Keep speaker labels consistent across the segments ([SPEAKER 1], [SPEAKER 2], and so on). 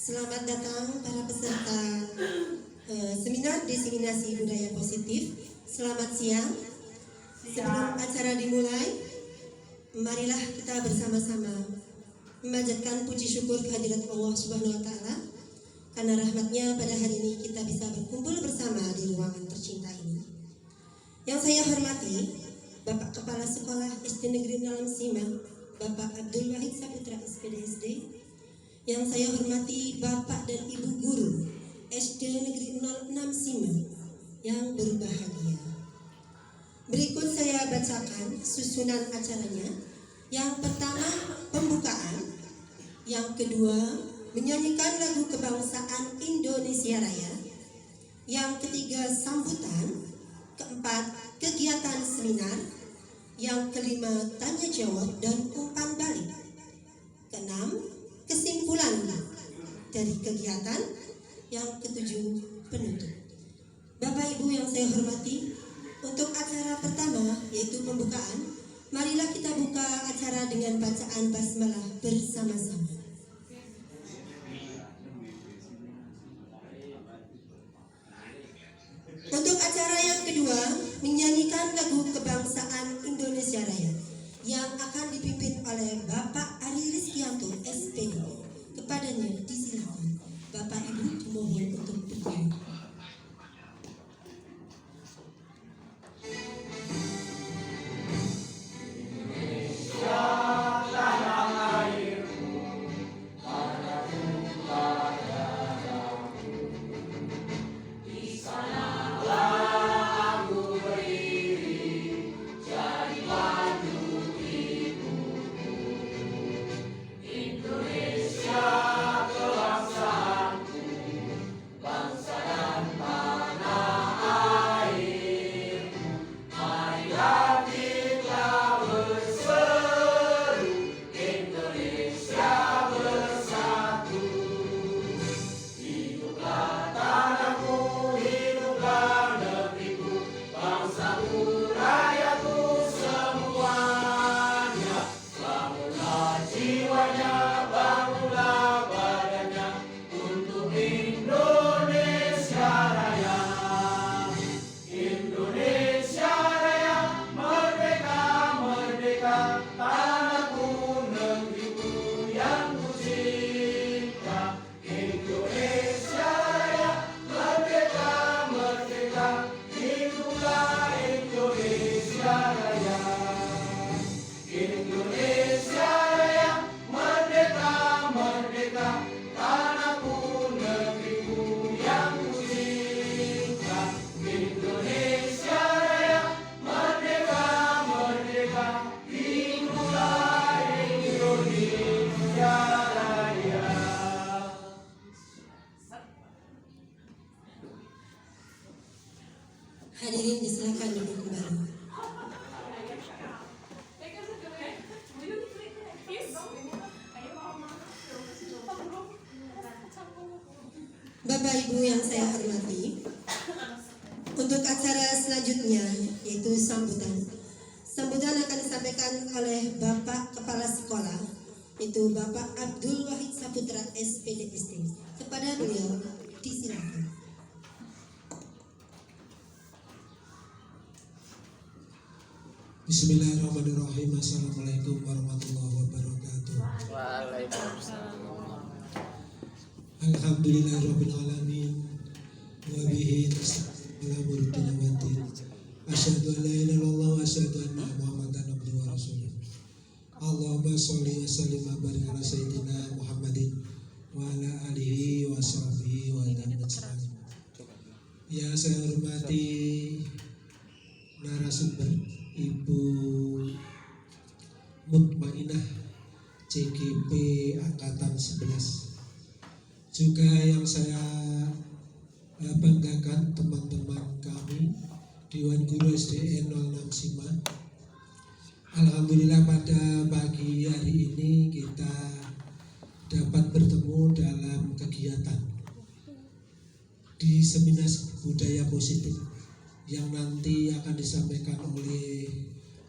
[SPEAKER 1] Selamat datang para peserta seminar diseminasi budaya positif. Selamat siang. Sebelum acara dimulai, marilah kita bersama-sama memanjatkan puji syukur kehadirat Allah Subhanahu wa Ta'ala, karena rahmatnya pada hari ini kita bisa berkumpul bersama di ruangan tercinta ini. Yang saya hormati Bapak Kepala Sekolah SD Negeri 6 Sima, Bapak Abdul Wahid Saputra SPDSD. Yang saya hormati Bapak dan Ibu Guru SD Negeri 06 Sima yang berbahagia. Berikut saya bacakan susunan acaranya. Yang pertama pembukaan, yang kedua menyanyikan lagu kebangsaan Indonesia Raya, yang ketiga sambutan, keempat kegiatan seminar, yang kelima tanya jawab dan umpan balik, keenam kesimpulan dari kegiatan, yang ketujuh penutup. Bapak Ibu yang saya hormati, untuk acara pertama yaitu pembukaan, marilah kita buka acara dengan bacaan basmalah bersama-sama. Untuk acara yang kedua, menyanyikan lagu kebangsaan Indonesia Raya yang akan dipimpin oleh Bapak Ari Rizkianto SPD. Kepadanya disilakan. Bapak Ibu dimohon untuk berdiri. Hadirin disilakan duduk kembali. Bapak Ibu yang saya hormati, untuk acara selanjutnya yaitu sambutan. Sambutan akan disampaikan oleh Bapak Kepala Sekolah, yaitu Bapak Abdul Wahid Saputra SPDSD. Kepada beliau disilakan.
[SPEAKER 2] Bismillahirrahmanirrahim. Assalamualaikum warahmatullahi wabarakatuh.
[SPEAKER 3] Waalaikumsalam.
[SPEAKER 2] Alhamdulillahirabbil alamin. Wa bihi nasta'inu ala asyhadu an la ilaha illallah wa asyhadu anna Muhammadan abduhu wa rasuluh. Allahumma sholli wa sallim wa barik ala sayyidina Muhammadin wa ala alihi wa sahbihi wa sallam. Ya, saya hormati narasumber Ibu Mutmainah CGP Angkatan 11. Juga yang saya banggakan teman-teman kami Dewan Guru SDN 06 Sima. Alhamdulillah pada pagi hari ini kita dapat bertemu dalam kegiatan di seminar budaya positif yang nanti akan disampaikan oleh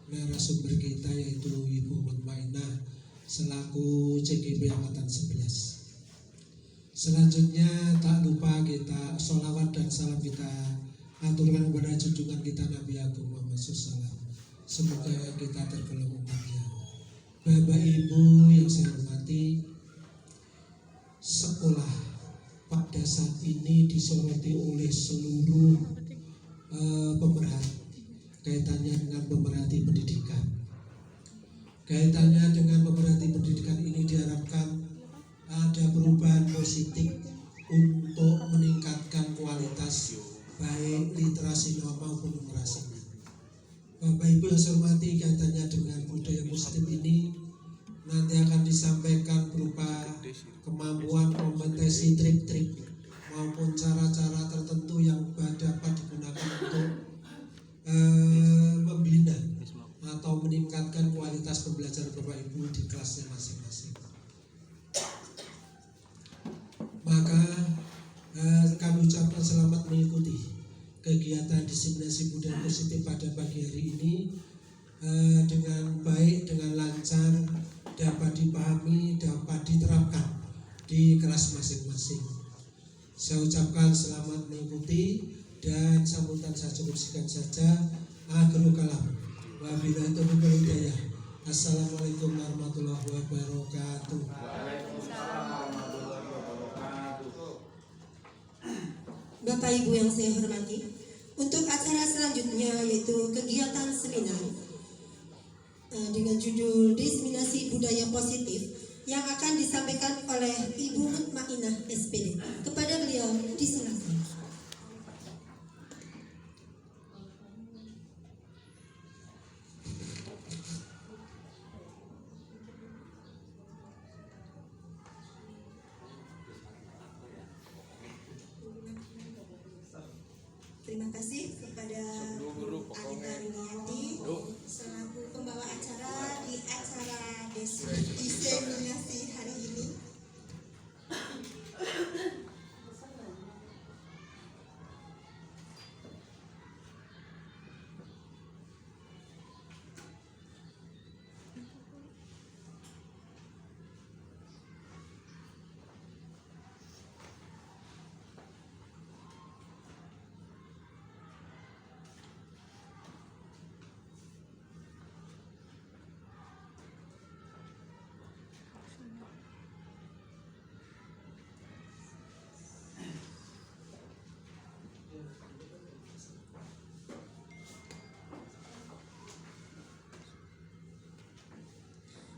[SPEAKER 2] narasumber kita, yaitu Ibu Mutmainah selaku CGP Angkatan 11. Selanjutnya tak lupa kita sholawat dan salam kita aturkan kepada junjungan kita Nabi Agung Muhammad SAW. Semoga kita tergolong umatnya. Bapak Ibu yang saya hormati, sekolah pada saat ini disoroti oleh seluruh pemerhati, kaitannya dengan pemerhati pendidikan. Kaitannya dengan pemerhati pendidikan ini diharapkan ada perubahan positif untuk meningkatkan kualitas baik literasi maupun numerasi. Bapak Ibu yang saya hormati, kaitannya dengan budaya positif ini nanti akan disampaikan berupa kemampuan kompetensi trik-trik maupun cara-cara tertentu yang dapat digunakan untuk membina atau meningkatkan kualitas pembelajaran Bapak Ibu di kelasnya masing-masing. Maka kami ucapkan selamat mengikuti kegiatan diseminasi budaya positif pada pagi hari ini dengan baik, dengan lancar, dapat dipahami, dapat diterapkan di kelas masing-masing. Saya ucapkan selamat mengikuti dan sambutan saya cukupkan saja. Akhirul kalam. Wabillahi taufiq wal hidayah. Assalamualaikum warahmatullahi wabarakatuh.
[SPEAKER 1] Bapak Ibu yang saya hormati, untuk acara selanjutnya yaitu kegiatan seminar dengan judul Diseminasi Budaya Positif yang akan disampaikan oleh Ibu Mutmainah SPD. Kepada beliau disilakan. Terima kasih kepada Anita Riniati selaku pembawa acara di acara diseminasi hari ini.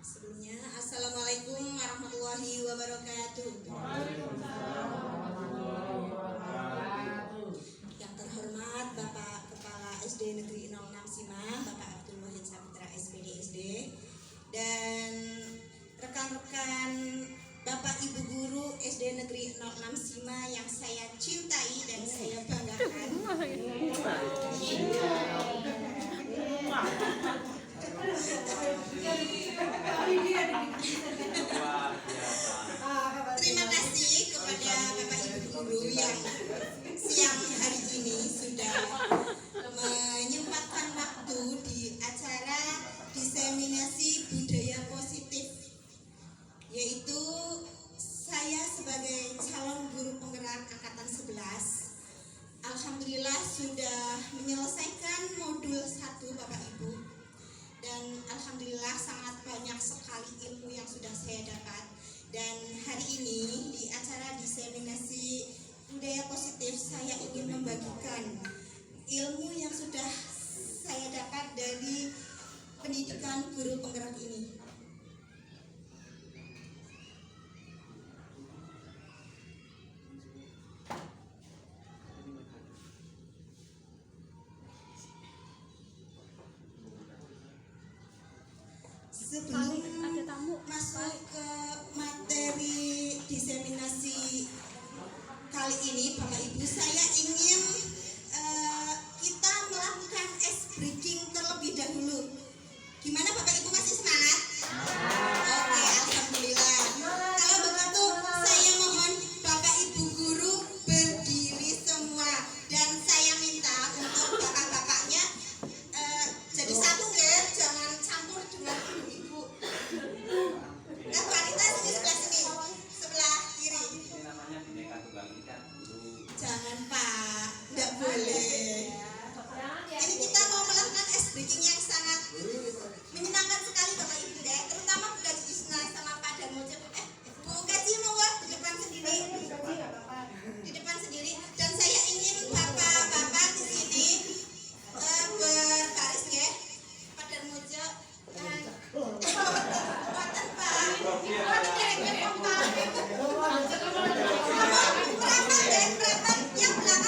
[SPEAKER 1] Sebelumnya, Assalamualaikum warahmatullahi wabarakatuh. Yang terhormat Bapak Kepala SD Negeri 06 Sima, Bapak Abdul Wahid Sapitra SPD SD, dan rekan-rekan Bapak Ibu Guru SD Negeri 06 Sima yang saya cintai dan saya banggakan. Terima kasih kepada Bapak Ibu Guru yang siang hari ini sudah menyempatkan waktu di acara diseminasi budaya positif, yaitu saya sebagai calon guru penggerak angkatan 11 alhamdulillah sudah menyelesaikan modul 1 Bapak Ibu, dan alhamdulillah sangat banyak sekali ilmu yang sudah saya dapat. Dan hari ini di acara diseminasi budaya positif saya ingin membagikan ilmu yang sudah saya dapat dari pendidikan guru penggerak ini. Sebelum masuk ke materi diseminasi kali ini, Bapak Ibu, saya ingin kita melakukan ice breaking terlebih dahulu. Gimana Bapak Ibu, masih semangat? Oke, alhamdulillah. Kalau begitu saya mohon Bapak Ibu guru berdiri semua, dan saya minta untuk bapak-bapaknya jadi satu ya, jangan campur dengan ibu-ibu. Nah, wanita sini sebelah sini, sebelah kiri.
[SPEAKER 4] Jangan Pak, nggak boleh. Ini kita mau melakukan ice breaking yang sangat menyenangkan sekali Bapak Ibu ya, terutama Bu Kaji Isna sama Pak Darmojo. Bu Kaji mau di depan sendiri, di depan sendiri. Dan saya ingin bapak-bapak di sini berbaris ya, Pak Darmojo. Kuatan Pak, kuatan Pak. Perapat yang belakang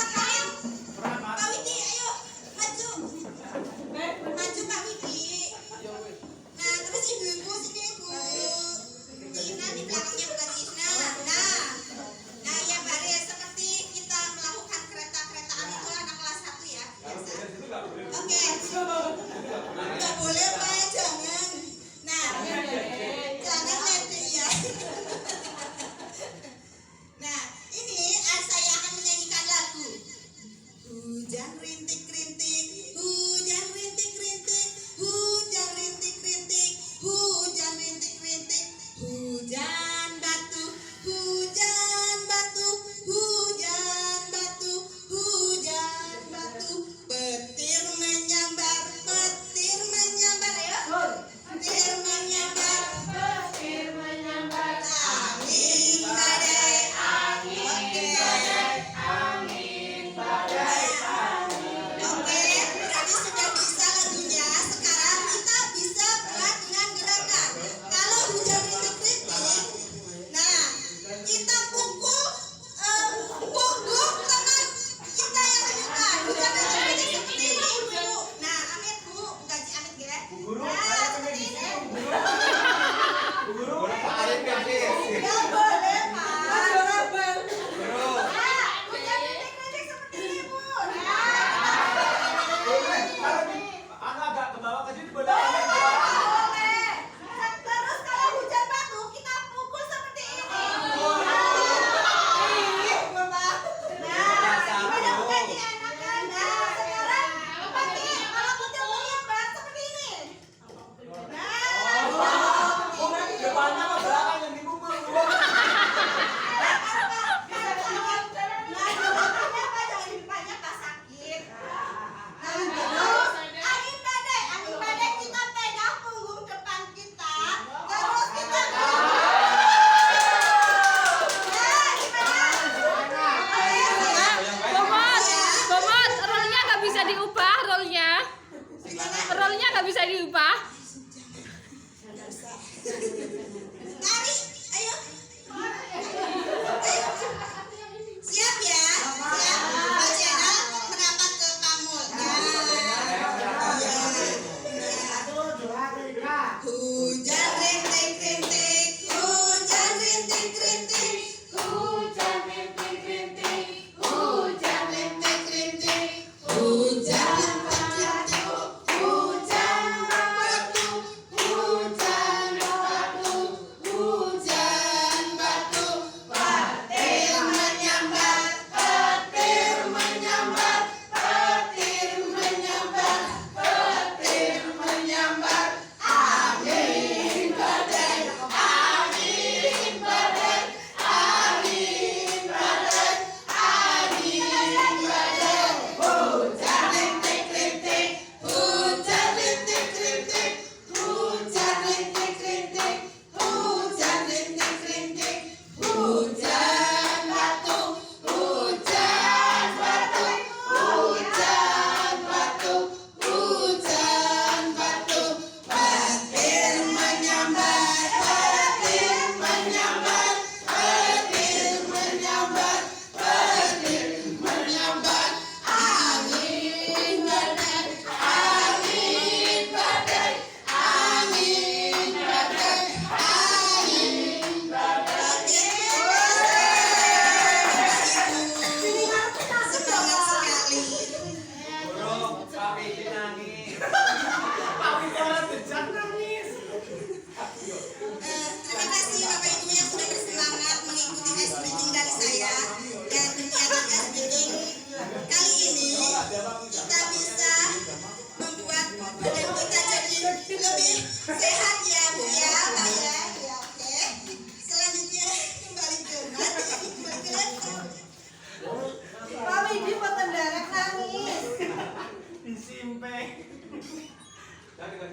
[SPEAKER 4] Bapak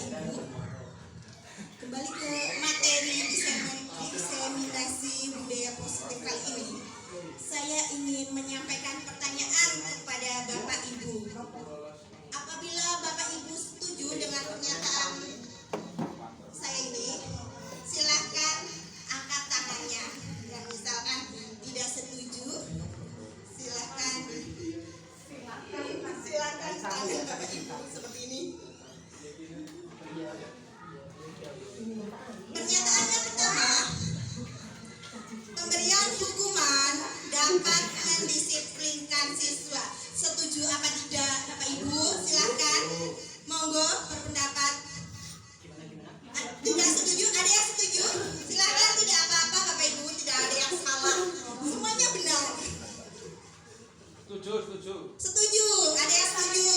[SPEAKER 4] Ibu, kembali ke materi diseminasi budaya positif kali ini. Saya ingin menyampaikan pertanyaan kepada Bapak Ibu. Apabila Bapak Ibu setuju dengan pernyataan saya ini, silakan angkat tangannya. Yang misalkan tidak setuju, silakan tangan Bapak Ibu seperti ini. Pernyataan yang pertama, pemberian hukuman dapat mendisiplinkan siswa. Setuju apa tidak, Bapak Ibu? Silakan, monggo berpendapat. Tidak setuju? Ada yang setuju? Silakan, tidak apa-apa, Bapak Ibu. Tidak ada yang salah. Semuanya benar. Setuju. Ada yang setuju?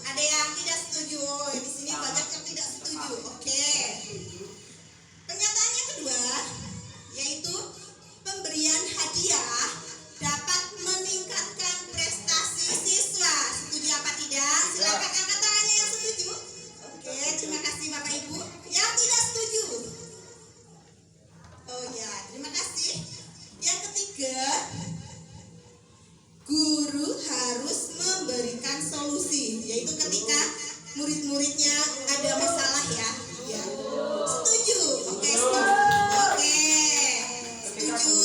[SPEAKER 4] Ada yang tidak setuju? Oh, di sini banyak yang tidak setuju. Oke. Pernyataan yang kedua, yaitu pemberian hadiah dapat meningkatkan prestasi siswa. Setuju apa tidak? Silakan angkat tangannya yang setuju. Oke, terima kasih Bapak Ibu. Yang tidak setuju? Oh ya, terima kasih. Yang ketiga, guru harus memberikan solusi, yaitu ketika murid-muridnya ada masalah ya. Ya. Setuju? Oke, setuju. Oke, setuju.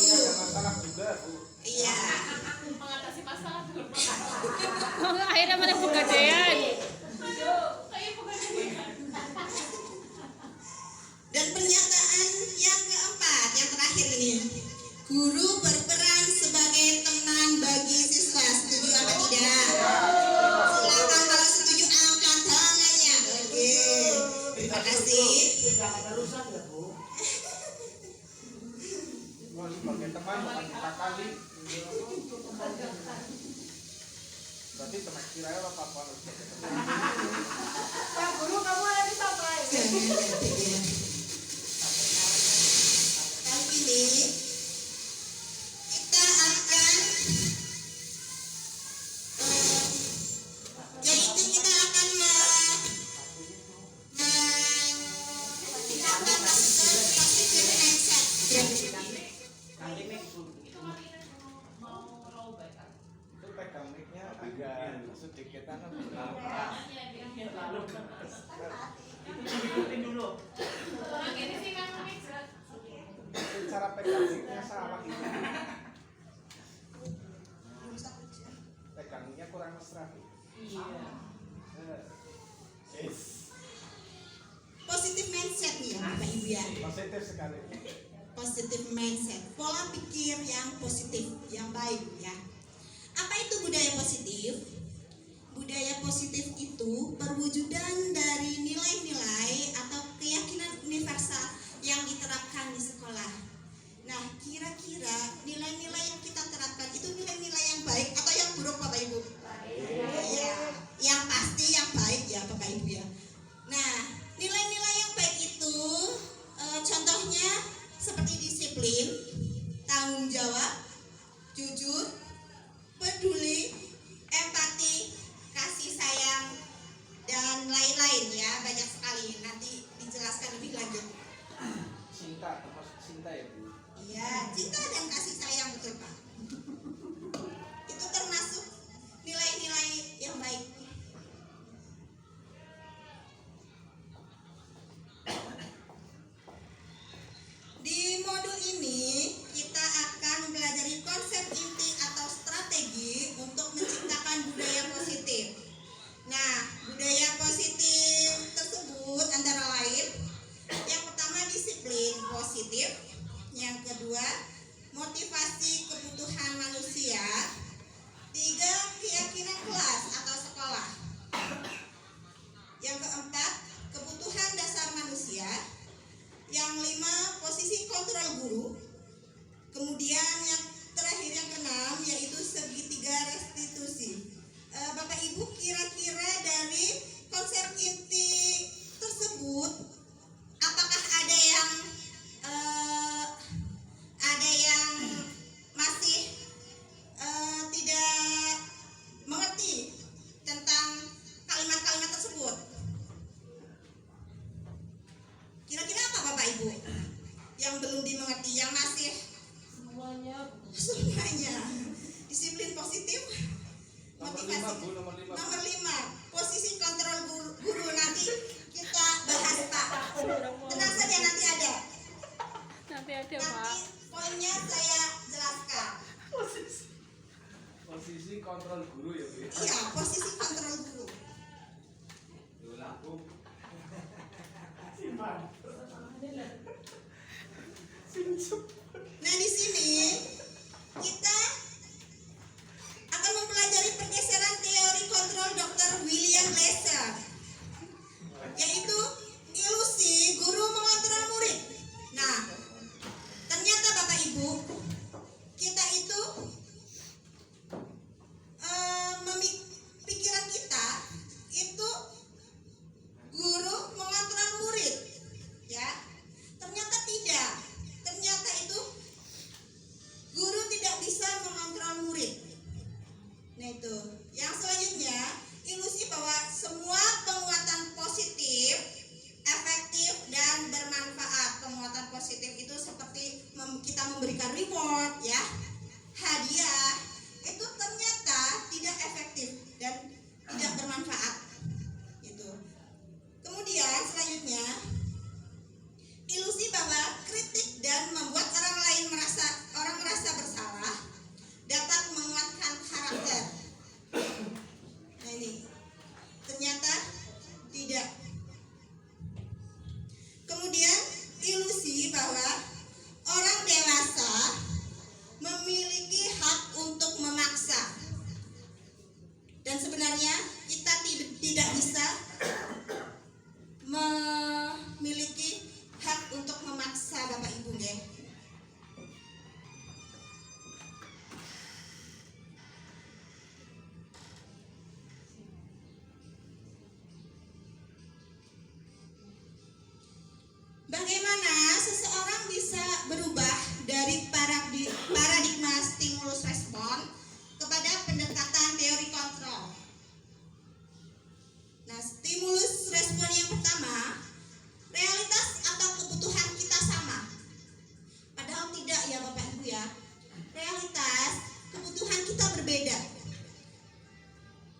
[SPEAKER 4] Iya.
[SPEAKER 5] Mengatasi masalah dulu.
[SPEAKER 3] Akhirnya mana pegadaian?
[SPEAKER 4] Dan pernyataan yang keempat, yang terakhir ini, guru berperan sebagai teman bagi siswa. Setuju apa tidak? Silakan kalau setuju angkat tangannya. Oke, terima kasih.
[SPEAKER 6] Sebagai teman bukan kita kali. Berarti teman kira ya apa-apa.
[SPEAKER 5] Pak Guru, kamu ada di sampai.
[SPEAKER 4] Kali ini kita akan yaitu kita akan meningkatkan positive mindset.
[SPEAKER 6] Itu pegang mic-nya agak sedikit tangan. Cara pegang mic-nya salah gitu. Pegangnya kurang mesra. Yes.
[SPEAKER 4] Positive mindset nih ya Bapak Ibu ya.
[SPEAKER 6] Positif sekali.
[SPEAKER 4] Positive mindset, pola pikir yang positif, yang baik ya. Apa itu budaya positif? Budaya positif itu perwujudan dari nilai-nilai atau keyakinan universal yang diterapkan di sekolah. Nah, kira-kira nilai-nilai yang kita terapkan itu nilai-nilai yang baik atau yang buruk Bapak Ibu? Iya, yang pasti yang baik ya Bapak Ibu ya. Nah, nilai-nilai yang baik itu contohnya seperti disiplin, tanggung jawab, jujur, peduli, empati, kasih sayang, dan lain-lain ya, banyak sekali. Nanti dijelaskan lebih lanjut.
[SPEAKER 6] Cinta, termasuk cinta ya Bu.
[SPEAKER 4] Iya, cinta dan kasih sayang, betul Pak. Itu termasuk nilai-nilai yang baik. Di modul ini kita akan mempelajari konsep inti atau strategi untuk menciptakan budaya positif. Nah, budaya positif tersebut antara lain yang pertama disiplin positif, yang kedua motivasi kebutuhan manusia, tiga keyakinan kelas atau sekolah, yang keempat kebutuhan dasar manusia, yang lima posisi kontrol guru, kemudian yang terakhir yang keenam yaitu segitiga restitusi. Bapak Ibu, kira-kira dari konsep inti tersebut apakah ada yang masih yang belum dimengerti, yang masih semuanya. Disiplin positif. Motivasi.
[SPEAKER 6] Nomor 5.
[SPEAKER 4] Nomor 5, posisi kontrol guru nanti kita bahas Pak. Tenang saja, nanti ada.
[SPEAKER 3] Nanti ada Pak.
[SPEAKER 4] Nanti poinnya saya jelaskan.
[SPEAKER 6] Posisi kontrol guru ya, Bu.
[SPEAKER 4] Iya, posisi kontrol guru.
[SPEAKER 6] Laku.
[SPEAKER 4] Nah, di sini kita akan mempelajari pergeseran teori kontrol Dr. William Glasser, yaitu ilusi guru mengontrol murid. Nah, ternyata Bapak Ibu, kita itu pikiran kita itu guru mengontrol murid, ya. Ternyata tidak. Ternyata itu guru tidak bisa mengontrol murid. Nah itu. Yang selanjutnya, ilusi bahwa semua penguatan positif, efektif dan bermanfaat. Penguatan positif itu seperti kita memberikan reward, ya, hadiah. Itu ternyata tidak efektif dan tidak bermanfaat. Itu. Kemudian selanjutnya, ilusi bahwa kritik dan membuat orang merasa bersalah dapat menguatkan karakter. Nah ini ternyata tidak. Kemudian ilusi bahwa orang dewasa memiliki hak untuk memaksa. Dan sebenarnya kita tidak bisa memiliki hak untuk memaksa Bapak Ibu, ya. Bagaimana seseorang bisa berubah dari paradigma stimulus respon kepada pendekatan teori kontrol? Nah, stimulus respon yang pertama, realitas atau kebutuhan kita sama. Padahal tidak, ya Bapak Ibu, ya. Realitas, kebutuhan kita berbeda.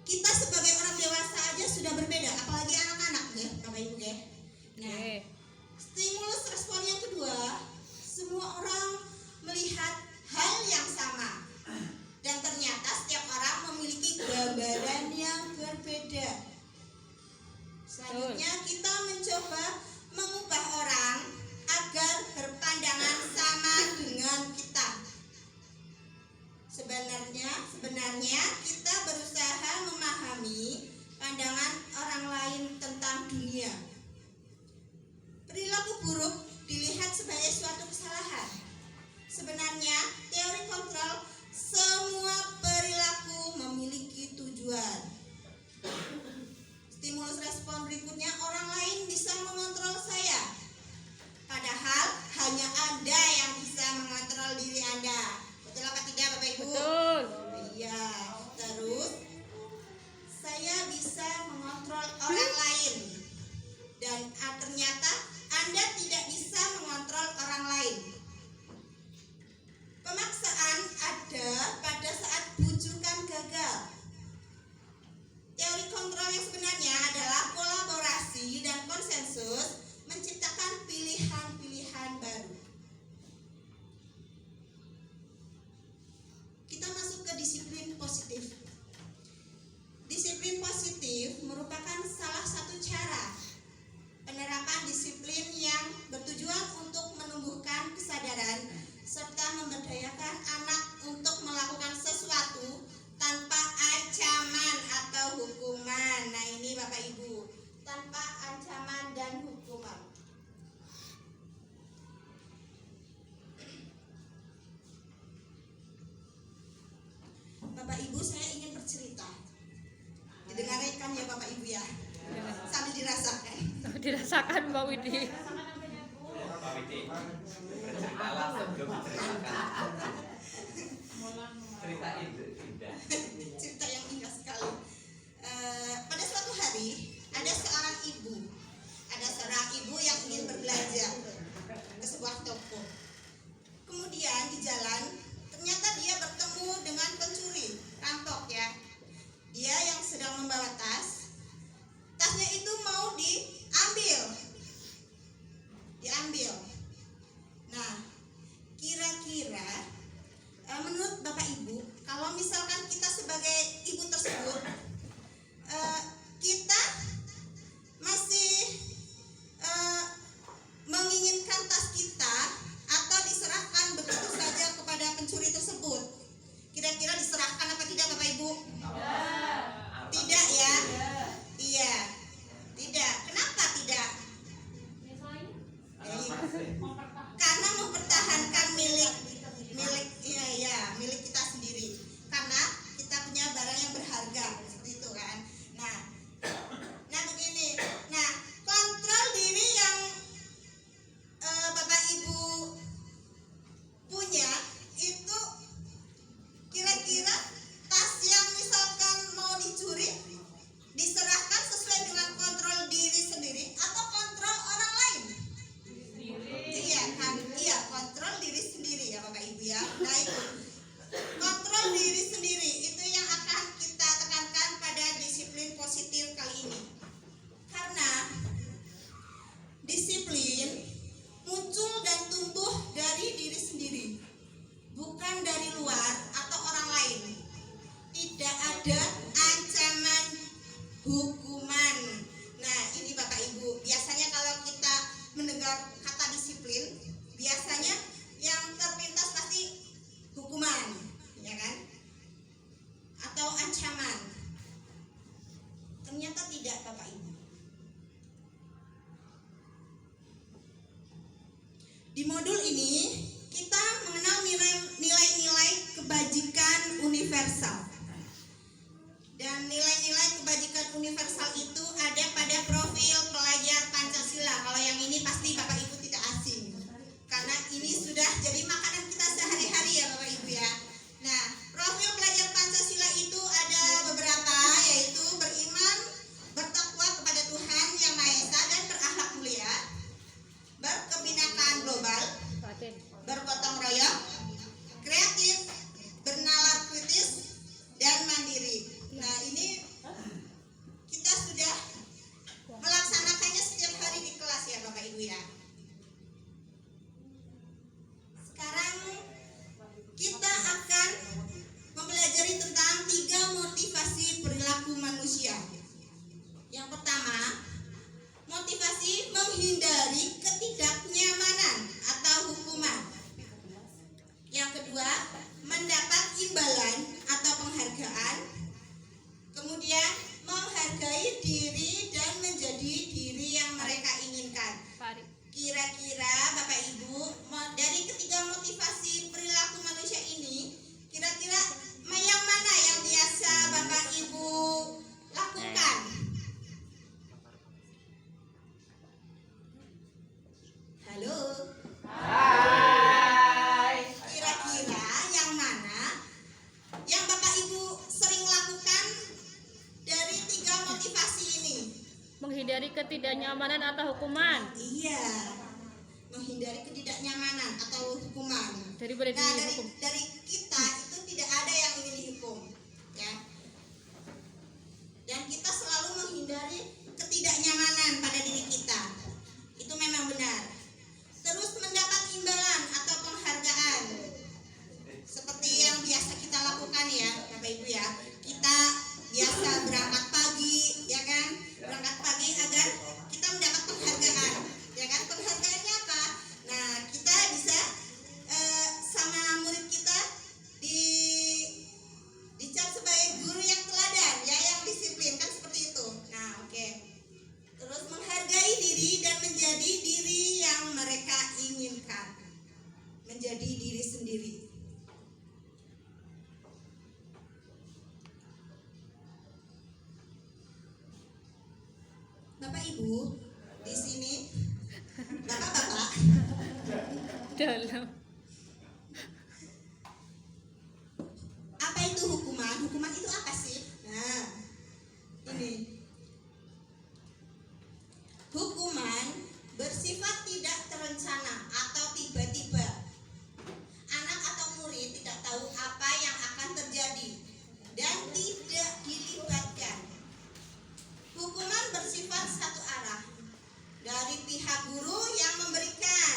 [SPEAKER 4] Kita sebagai orang dewasa aja sudah berbeda, apalagi anak-anak, ya Bapak Ibu, ya. Nah, stimulus respon yang kedua, semua orang melihat hal yang sama. Dan ternyata setiap orang memiliki gambaran yang berbeda. Selanjutnya kita mencoba mengubah orang agar berpandangan sama dengan kita. Sebenarnya kita berusaha memahami pandangan orang lain tentang dunia. Perilaku buruk dilihat sebagai suatu kesalahan. Sebenarnya teori kontrol, semua perilaku memiliki tujuan. Stimulus respon berikutnya, orang lain bisa mengontrol saya. Padahal hanya Anda yang bisa mengontrol diri Anda. Betul apa tidak Bapak Ibu?
[SPEAKER 3] Betul.
[SPEAKER 4] Iya. Terus saya bisa mengontrol orang lain. Dan ternyata Anda tidak bisa mengontrol orang lain. Pemaksaan ada pada saat bujukan gagal. Teori kontrol yang sebenarnya adalah kolaborasi dan konsensus menciptakan pilihan-pilihan baru. Kita masuk ke disiplin positif. Disiplin positif merupakan salah satu cara penerapan disiplin yang bertujuan untuk menumbuhkan kesadaran serta memberdayakan anak untuk melakukan sesuatu tanpa ancaman atau hukuman. Nah ini Bapak Ibu, tanpa ancaman dan hukuman. Bapak Ibu, saya ingin bercerita. Didengarkan ya Bapak Ibu ya, sambil dirasakan.
[SPEAKER 3] Dirasakan Mbak Widi.
[SPEAKER 7] Pak Widi, berceritalah sebelum diceritakan. Ceritain indah.
[SPEAKER 4] Cerita yang indah sekali. Pada suatu hari ada seorang ibu yang ingin berbelanja ke sebuah toko. diambil. Nah, kira-kira menurut Bapak Ibu, kalau misalkan kita sebagai ibu tersebut, kita masih menginginkan tas kita atau diserahkan begitu saja kepada pencuri tersebut? Kira-kira diserahkan apa tidak Bapak Ibu? Tidak ya? Iya. Tidak. Kenapa tidak? Karena mempertahankan milik kita sendiri. Karena kita punya barang yang berharga seperti itu kan. Nah begini. Nah, kontrol diri yang Bapak Ibu punya itu kira-kira tas yang misalkan mau dicuri diserahkan sesuai dengan kontrol diri sendiri atau kontrol orang lain? Iya kan? Iya, kontrol diri sendiri ya Bapak Ibu ya. Nah itu kontrol diri sendiri itu yang akan kita tekankan pada disiplin positif kali ini. Karena disiplin muncul dan tumbuh dari diri sendiri, bukan dari luar atau orang lain. Tidak ada ancaman hukuman. Nah ini Bapak Ibu, biasanya kalau kita mendengar kata disiplin, biasanya yang terpintas pasti hukuman, ya kan? Atau ancaman. Ternyata tidak Bapak Ibu. Di modul ini kita mengenal nilai-nilai kebajikan universal. Dan nilai-nilai kebajikan universal itu ada pada profil pelajar Pancasila. Kalau yang ini pasti Bapak Ibu tidak asing, karena ini sudah jadi makanan kita sehari-hari ya Bapak Ibu ya. Nah, profil pelajar Pancasila itu ada beberapa, yaitu beriman, bertakwa kepada Tuhan Yang Maha Esa dan berakhlak mulia, berkebinekaan global, bergotong royong, kreatif, bernalar kritis, dan mandiri. Nah ini kita sudah melaksanakannya setiap hari di kelas ya Bapak Ibu ya. Sekarang kita akan mempelajari tentang 3 motivasi perilaku manusia. Yang pertama, motivasi menghindari ketidaknyamanan atau hukuman. Yang kedua, mendapat imbalan atau penghargaan. Kemudian menghargai diri dan menjadi diri yang mereka inginkan. Kira-kira Bapak Ibu, dari ketiga motivasi perilaku manusia ini, kira-kira yang mana yang biasa Bapak Ibu lakukan? Halo? Kira-kira yang mana yang Bapak Ibu sering lakukan dari 3 motivasi ini?
[SPEAKER 3] Menghindari ketidaknyamanan atau hukuman.
[SPEAKER 4] Iya, menghindari ketidaknyamanan atau hukuman.
[SPEAKER 3] Daripada
[SPEAKER 4] Nah,
[SPEAKER 3] dihukum.
[SPEAKER 4] dari kita itu tidak ada yang ingin dihukum, ya. Dan kita selalu menghindari ketidaknyamanan pada diri kita. Itu memang benar. Terus mendapat imbalan atau penghargaan, seperti yang biasa kita lakukan ya, Bapak Ibu ya. Kita biasa berangkat pagi, ya kan? Berangkat pagi agar kita mendapat penghargaan, ya kan? Penghargaannya apa? Nah, kita bisa sama murid kita dicap sebagai guru yang teladan, ya, yang disiplin, kan seperti itu. Nah, oke. Terus menghargai diri dan menjadi diri yang mereka inginkan, menjadi diri sendiri. Bapak Ibu di sini, bapak-bapak,
[SPEAKER 3] Dalam.
[SPEAKER 4] apa itu hukuman? Hukuman itu apa sih? Nah, ini hukuman bersifat tidak terencana atau tiba-tiba. Anak atau murid tidak tahu apa yang akan terjadi dan tidak dilibatkan. Hukuman bersifat satu arah dari pihak guru yang memberikan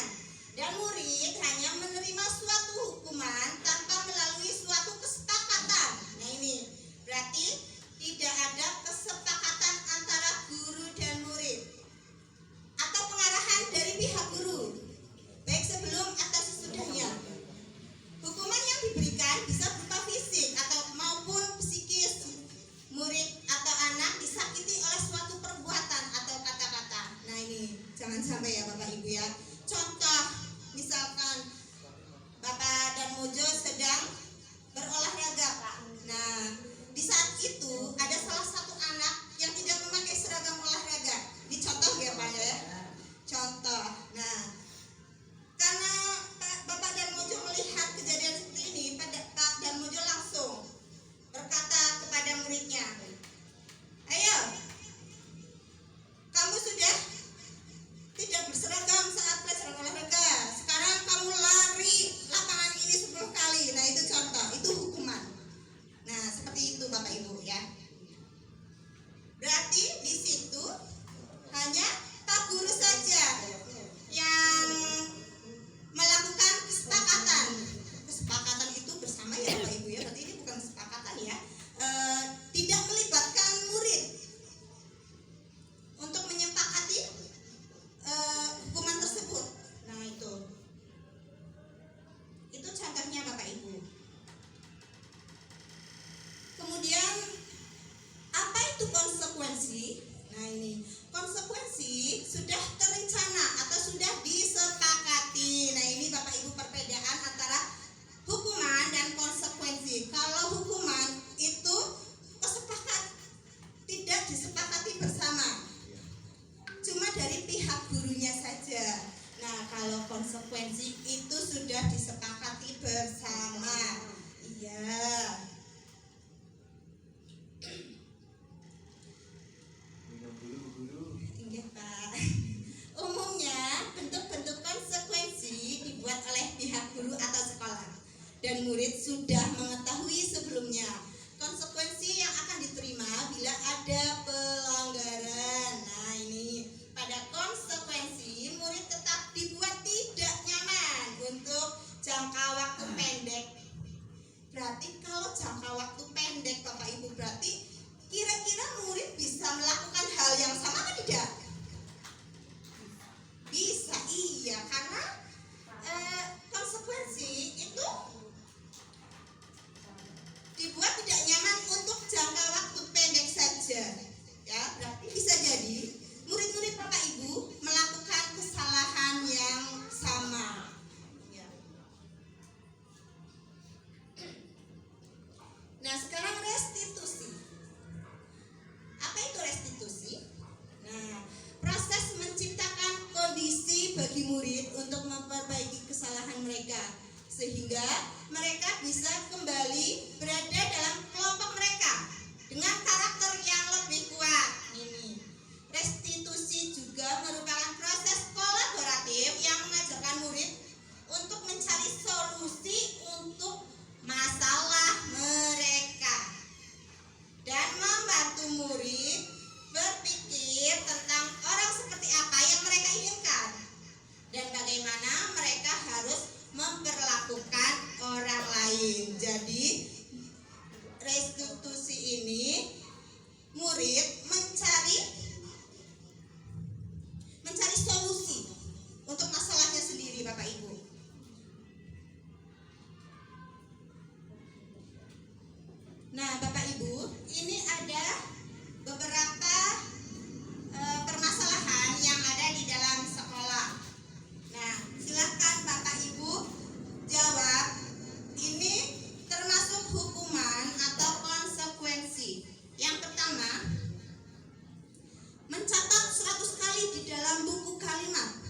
[SPEAKER 4] konsekuensi itu sudah disepakati bersama. Iya.
[SPEAKER 6] Minum dulu guru.
[SPEAKER 4] Ingat Pak. Umumnya bentuk-bentuk konsekuensi dibuat oleh pihak guru atau sekolah dan murid sudah mengetahui sebelumnya konsekuensi yang akan diterima bila ada pelanggaran. Nah ini pada konsekuensi murid tetap dibuat tidak nyaman untuk jangka waktu pendek. Berarti kalau jangka waktu pendek Bapak Ibu, berarti kira-kira murid bisa melakukan hal yang sama atau tidak? Bisa, iya, karena konsekuensi itu dibuat tidak nyaman untuk jangka waktu pendek saja. Ya, berarti bisa jadi murid-murid Bapak Ibu melakukan kesalahan yang sama. Ya. Nah, sekarang restitusi. Apa itu restitusi? Nah, proses menciptakan kondisi bagi murid untuk memperbaiki kesalahan mereka sehingga mereka bisa kembali berada dalam kelompok mereka dengan karakter yang lebih kuat. Ini restitusi juga merupakan proses kolaboratif yang mengajarkan murid untuk mencari solusi untuk masalah mereka dan membantu murid berpikir tentang orang seperti apa yang mereka inginkan dan bagaimana mereka harus memperlakukan orang lain. Jadi restitusi ini murid mencari solusi untuk masalahnya sendiri Bapak Ibu. Nah Bapak Ibu, ini ada beberapa permasalahan yang ada di dalam sekolah. Nah, silakan Bapak Ibu jawab. Ini termasuk hukuman atau konsekuensi. Yang pertama, mencatat 100 kali di dalam buku kalimat.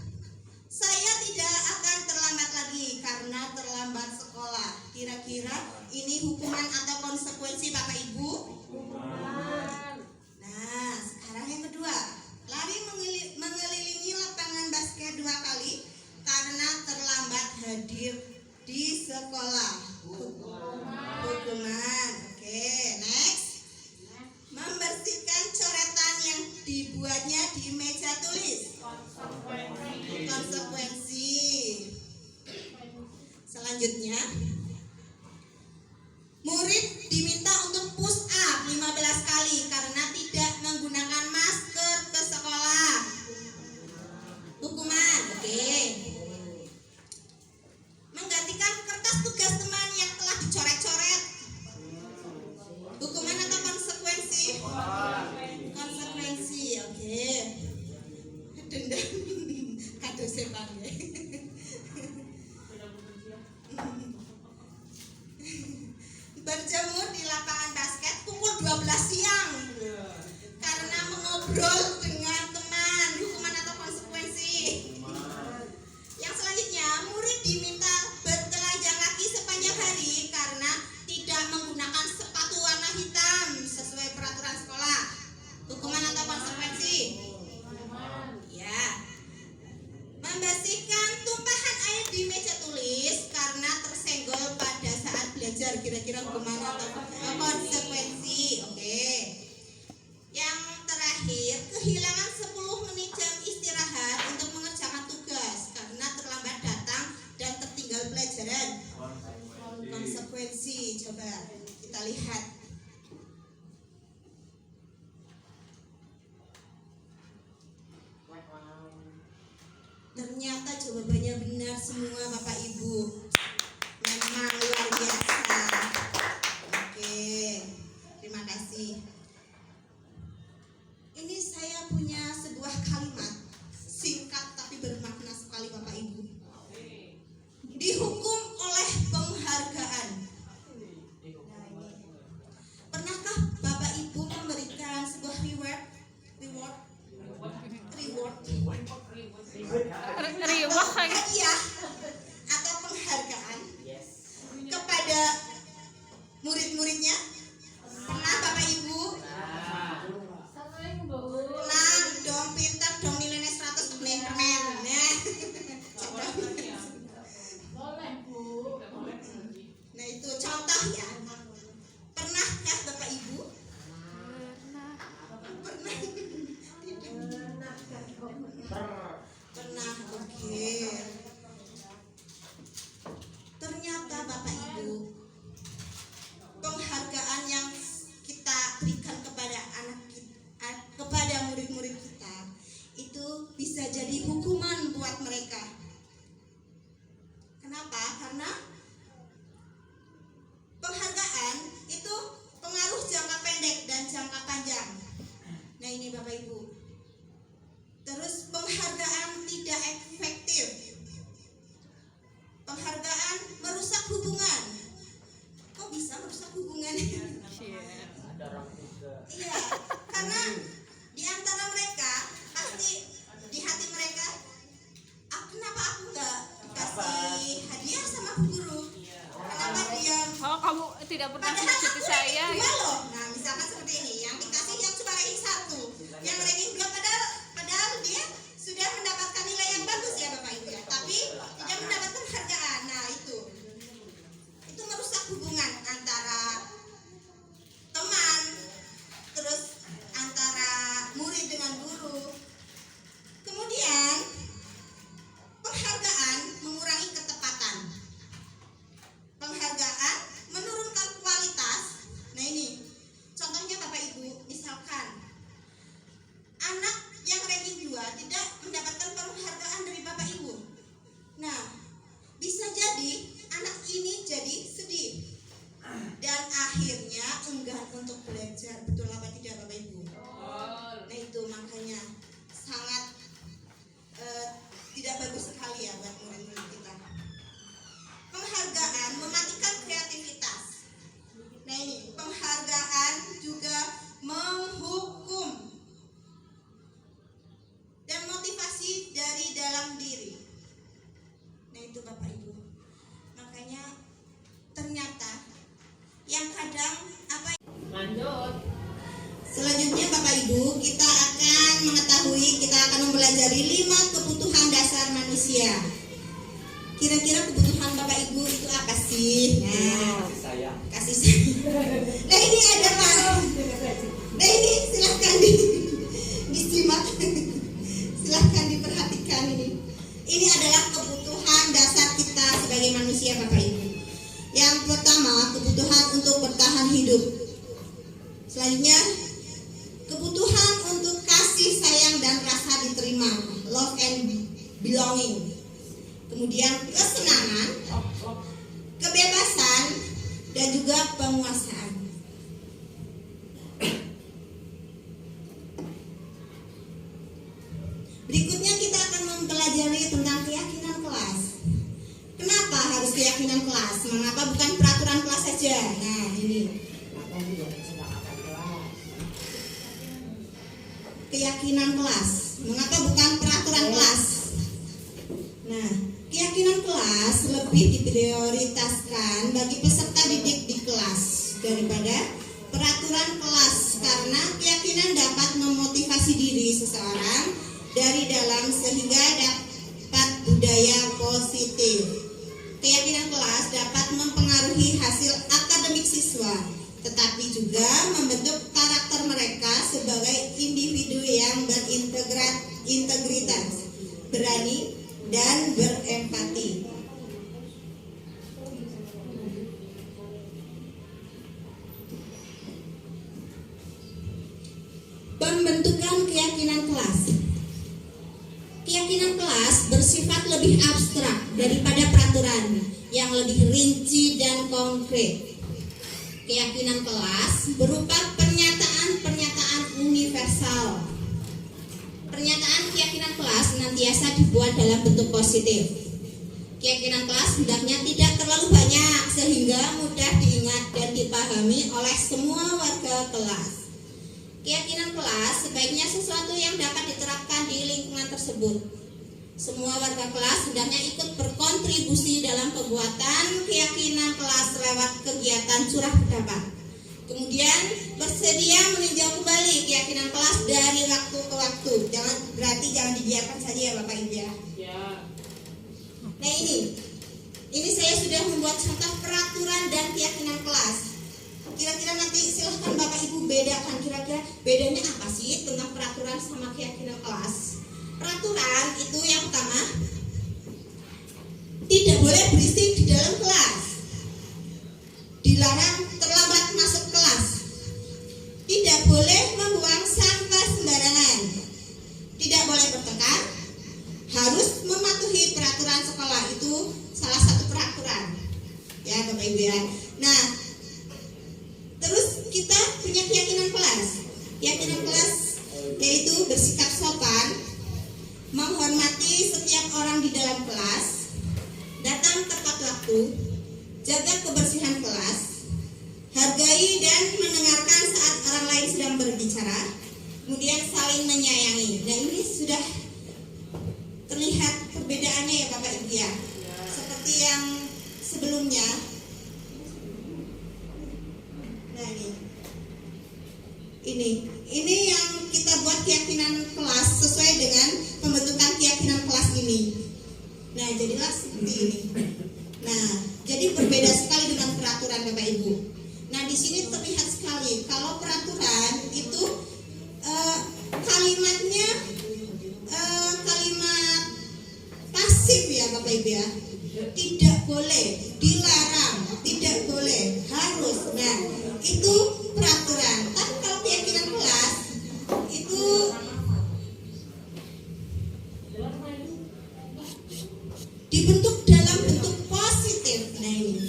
[SPEAKER 4] Saya tidak akan terlambat lagi karena terlambat sekolah. Kira-kira ini hukuman atau konsekuensi Bapak Ibu? Nah, sekarang yang kedua, lari mengelilingi lapangan basket 2 kali karena terlambat hadir di sekolah. Hukuman. Oke, next. Membersihkan coretan yang dibuatnya di meja tulis. Konsekuensi. Selanjutnya, murid diminta untuk push up 15 kali karena tidak menggunakan masker ke sekolah. Hukuman, oke. Menggantikan kertas tugas teman yang telah dicoret-coret. Hukuman atau konsekuensi? Konsekuensi, oke. Denda. Kado sepang ya. Berjemur di lapangan basket pukul 12 siang karena mengobrol dengan teman. Hukuman atau konsekuensi? Yang selanjutnya, murid diminta bertelanjang kaki sepanjang hari karena tidak menggunakan sepatu warna hitam sesuai peraturan sekolah. Hukuman atau konsekuensi? Ya. Membersihkan tumpahan air di meja tulis karena tersenggol pada saat belajar. Kira-kira hukuman atau konsekuensi? Oke. Yang terakhir, kehilangan 10 menit jam istirahat untuk mengerjakan tugas karena terlambat datang dan tertinggal pelajaran. Konsekuensi. Coba kita lihat. Ternyata jawabannya benar semua Bapak Ibu. Memang luar biasa. Oke, terima kasih. Ini saya punya sebuah kalimat singkat tapi bermakna sekali Bapak Ibu. Dihukum oleh penghargaan. Pernahkah Bapak Ibu memberikan sebuah reward
[SPEAKER 3] Riwah kayak
[SPEAKER 4] hadiah karena penghargaan itu pengaruh jangka pendek dan jangka panjang. Nah ini Bapak Ibu. Terus penghargaan tidak efektif. Penghargaan merusak hubungan. Kok bisa merusak hubungan? Iya, karena di antara mereka pasti di hati mereka, kenapa aku nggak dikasih hadiah sama Bu Guru? Kenapa dia?
[SPEAKER 3] Oh, kamu tidak pernah
[SPEAKER 4] Padahal
[SPEAKER 3] mengikuti
[SPEAKER 4] aku
[SPEAKER 3] saya
[SPEAKER 4] ranking
[SPEAKER 3] ya?
[SPEAKER 4] 2 loh. Nah, misalkan seperti ini, yang dikasih yang cuma ranking 1, yang ranking 2 padahal dia sudah mendapatkan nilai yang bagus ya Bapak Ibu ya, tapi tidak mendapatkan penghargaan. Nah, itu merusak hubungan antara teman, terus antara murid dengan guru. Kemudian penghargaan mengurangi ketepatan. Penghargaan menurunkan kualitas. Nah ini contohnya Bapak Ibu, misalkan anak yang ranking 2 tidak mendapatkan penghargaan dari Bapak Ibu. Nah, bisa jadi anak ini jadi sedih dan akhirnya enggan untuk belajar. Betul apa tidak Bapak Ibu? Nah itu makanya sangat tidak bagus sekali ya buat murid-murid kita. Penghargaan mematikan kreativitas. Nah ini penghargaan juga menghukum dan motivasi dari dalam diri. Nah itu Bapak Ibu. Makanya ternyata yang kadang
[SPEAKER 5] Lanjut.
[SPEAKER 4] selanjutnya Bapak Ibu, kita akan mempelajari 5 kebutuhan dasar manusia. Kira-kira kebutuhan Bapak Ibu itu apa sih? Nah, kasih sayang. Nah ini ada Pak. Nah ini silahkan disimak. Silahkan diperhatikan ini. Ini adalah kebutuhan dasar kita sebagai manusia Bapak Ibu. Yang pertama, kebutuhan untuk bertahan hidup. Selanjutnya, kebutuhan untuk kasih sayang dan rasa diterima, love and belonging. Kemudian kesenangan, kebebasan, dan juga penguasaan. Berikutnya kita akan mempelajari tentang keyakinan kelas. Kenapa harus keyakinan kelas? Mengapa bukan peraturan kelas saja? Nah ini keyakinan kelas. Mengapa bukan peraturan kelas? Nah, keyakinan kelas lebih diprioritaskan bagi peserta didik di kelas daripada peraturan kelas, karena keyakinan dapat memotivasi diri seseorang dari dalam sehingga dapat budaya positif. Keyakinan kelas dapat mempengaruhi hasil akademik siswa, tetapi juga membentuk karakter mereka sebagai individu yang berintegritas, berani, dan berempati. Pembentukan keyakinan kelas. Keyakinan kelas bersifat lebih abstrak daripada peraturan yang lebih rinci dan konkret. Keyakinan kelas berupa pernyataan-pernyataan universal. Pernyataan keyakinan kelas senantiasa dibuat dalam bentuk positif. Keyakinan kelas hendaknya tidak terlalu banyak sehingga mudah diingat dan dipahami oleh semua warga kelas. Keyakinan kelas sebaiknya sesuatu yang dapat diterapkan di lingkungan tersebut. Semua warga kelas hendaknya ikut berkontribusi dalam pembuatan keyakinan kelas lewat kegiatan curah pendapat. Kemudian bersedia meninjau kembali keyakinan kelas dari waktu ke waktu. Jangan dibiarkan saja ya Bapak Ibu ya. Nah ini saya sudah membuat contoh peraturan dan keyakinan kelas. Kira-kira nanti silahkan Bapak Ibu bedakan, kira-kira bedanya apa sih tentang peraturan sama keyakinan kelas. Peraturan itu yang pertama, tidak boleh berisik di dalam kelas, dilarang terlambat masuk kelas, tidak boleh membuang sampah sembarangan, tidak boleh bertengkar, harus mematuhi peraturan sekolah sekolah itu salah satu peraturan ya Bapak Ibu ya. Nah, terus kita punya keyakinan kelas yaitu bersikap sopan, menghormati setiap orang di dalam kelas, datang tepat waktu, jaga kebersihan kelas, hargai dan mendengarkan saat orang lain sedang berbicara, kemudian saling menyayangi. Nah, ini sudah terlihat perbedaannya ya Bapak Ibu ya. Seperti yang sebelumnya. Nah, ini yang kita buat keyakinan kelas sesuai dengan pembentukan keyakinan kelas ini. Nah, jadilah seperti ini. Nah, jadi berbeda sekali dengan peraturan Bapak Ibu. Nah, di sini terlihat sekali kalau peraturan itu kalimatnya kalimat pasif ya Bapak Ibu ya. Tidak boleh, dilarang, tidak boleh, harus. Nah, itu peraturan. Tapi kalau keyakinan kelas itu dibentuk dalam bentuk positif. Nah, ini